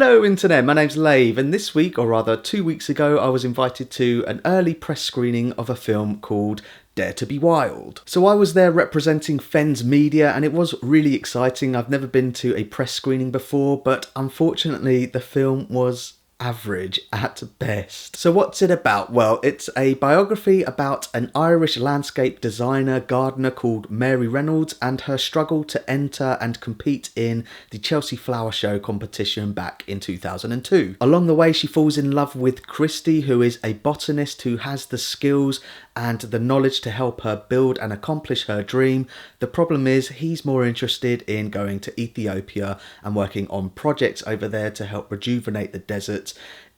Hello Internet, my name's Lave, and this week, or rather 2 weeks ago, I was invited to an early press screening of a film called Dare to be Wild. So I was there representing Fens Media and it was really exciting. I've never been to a press screening before, but unfortunately the film was average at best. So what's it about? Well, it's a biography about an Irish landscape designer gardener called Mary Reynolds and her struggle to enter and compete in the Chelsea Flower Show competition back in 2002. Along the way, she falls in love with Christy, who is a botanist who has the skills and the knowledge to help her build and accomplish her dream. The problem is he's more interested in going to Ethiopia and working on projects over there to help rejuvenate the desert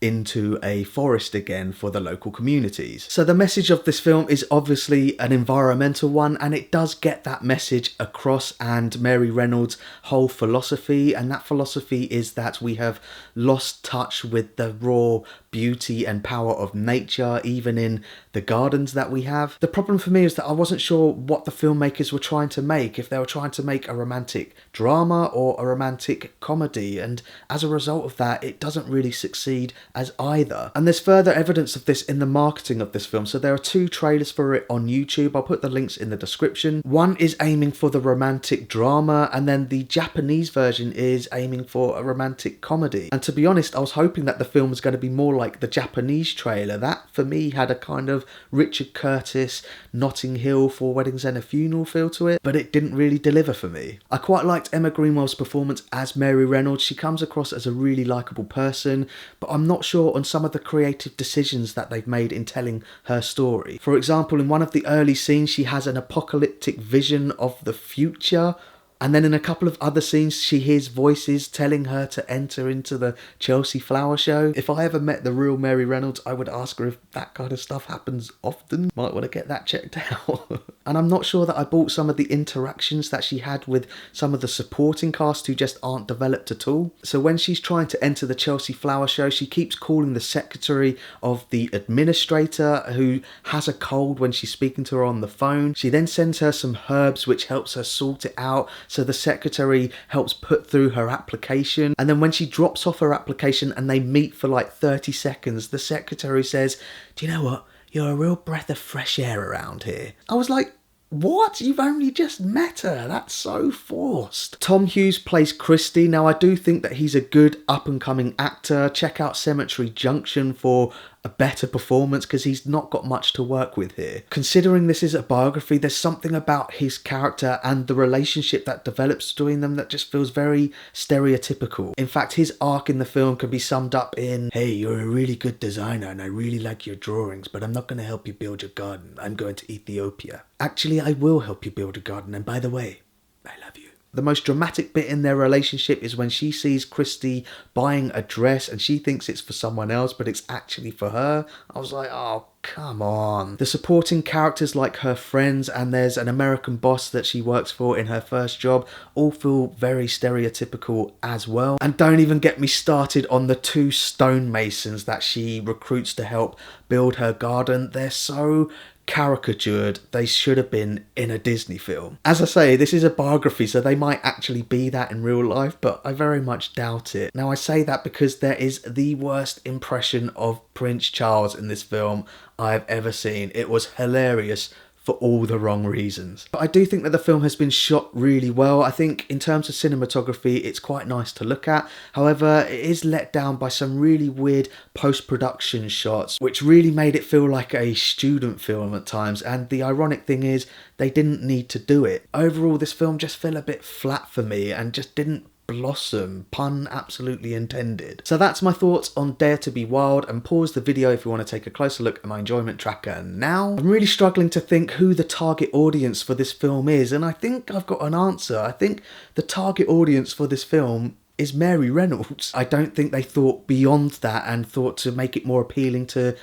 into a forest again for the local communities. So the message of this film is obviously an environmental one, and it does get that message across, and Mary Reynolds' whole philosophy, and that philosophy is that we have lost touch with the raw beauty and power of nature, even in the gardens that we have. The problem for me is that I wasn't sure what the filmmakers were trying to make, if they were trying to make a romantic drama or a romantic comedy, and as a result of that, it doesn't really succeed as either. And there's further evidence of this in the marketing of this film. So there are 2 trailers for it on YouTube. I'll put the links in the description. One is aiming for the romantic drama, and then the Japanese version is aiming for a romantic comedy. And to be honest, I was hoping that the film was going to be more like the Japanese trailer. That for me had a kind of Richard Curtis, Notting Hill, 4 Weddings and a Funeral feel to it, but it didn't really deliver for me. I quite liked Emma Greenwell's performance as Mary Reynolds. She comes across as a really likeable person, but I'm not sure on some of the creative decisions that they've made in telling her story. For example, in one of the early scenes, she has an apocalyptic vision of the future. And then in a couple of other scenes, she hears voices telling her to enter into the Chelsea Flower Show. If I ever met the real Mary Reynolds, I would ask her if that kind of stuff happens often. Might want to get that checked out. And I'm not sure that I bought some of the interactions that she had with some of the supporting cast who just aren't developed at all. So when she's trying to enter the Chelsea Flower Show, she keeps calling the secretary of the administrator who has a cold when she's speaking to her on the phone. She then sends her some herbs which helps her sort it out. So the secretary helps put through her application. And then when she drops off her application and they meet for like 30 seconds, the secretary says, "Do you know what? You're a real breath of fresh air around here." I was like, what? You've only just met her. That's so forced. Tom Hughes plays Christy. Now, I do think that he's a good up-and-coming actor. Check out Cemetery Junction for a better performance because he's not got much to work with here. Considering this is a biography, there's something about his character and the relationship that develops between them that just feels very stereotypical. In fact, his arc in the film can be summed up in, "Hey, you're a really good designer and I really like your drawings, but I'm not going to help you build your garden. I'm going to Ethiopia. Actually, I will help you build a garden, and by the way, I love you." The most dramatic bit in their relationship is when she sees Christy buying a dress and she thinks it's for someone else, but it's actually for her. I was like, oh, come on. The supporting characters like her friends, and there's an American boss that she works for in her first job, all feel very stereotypical as well. And don't even get me started on the 2 stonemasons that she recruits to help build her garden. They're so caricatured, they should have been in a Disney film. As I say, this is a biography, so they might actually be that in real life, but I very much doubt it. Now, I say that because there is the worst impression of Prince Charles in this film I've ever seen. It was hilarious for all the wrong reasons. But I do think that the film has been shot really well. I think in terms of cinematography, it's quite nice to look at. However, it is let down by some really weird post-production shots, which really made it feel like a student film at times. And the ironic thing is, they didn't need to do it. Overall, this film just fell a bit flat for me and just didn't blossom, pun absolutely intended. So that's my thoughts on Dare to be Wild, and pause the video if you want to take a closer look at my enjoyment tracker now. I'm really struggling to think who the target audience for this film is, and I think I've got an answer. I think the target audience for this film is Mary Reynolds. I don't think they thought beyond that and thought to make it more appealing to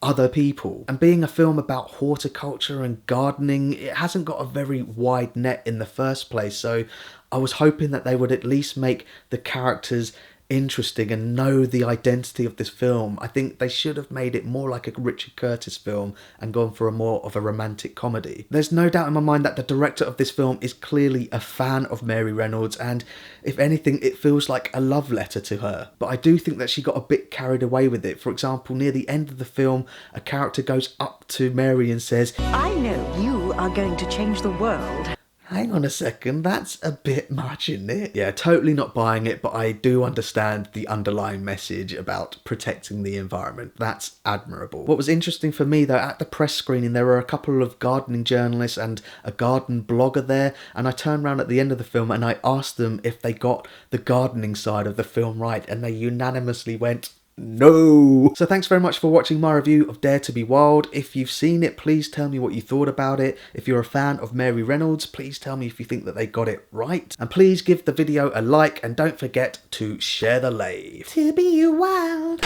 other people. And being a film about horticulture and gardening, it hasn't got a very wide net in the first place, so I was hoping that they would at least make the characters interesting and know the identity of this film. I think they should have made it more like a Richard Curtis film and gone for a more of a romantic comedy. There's no doubt in my mind that the director of this film is clearly a fan of Mary Reynolds, and if anything, it feels like a love letter to her. But I do think that she got a bit carried away with it. For example, near the end of the film, a character goes up to Mary and says, I know you are going to change the world. hang on a second, that's a bit much, isn't it? Yeah, totally not buying it, but I do understand the underlying message about protecting the environment. That's admirable. What was interesting for me, though, at the press screening, there were a couple of gardening journalists and a garden blogger there, and I turned around at the end of the film and I asked them if they got the gardening side of the film right, and they unanimously went, no! So thanks very much for watching my review of Dare to be Wild. If you've seen it, please tell me what you thought about it. If you're a fan of Mary Reynolds, please tell me if you think that they got it right. And please give the video a like and don't forget to share the lave. To be wild.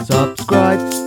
Subscribe.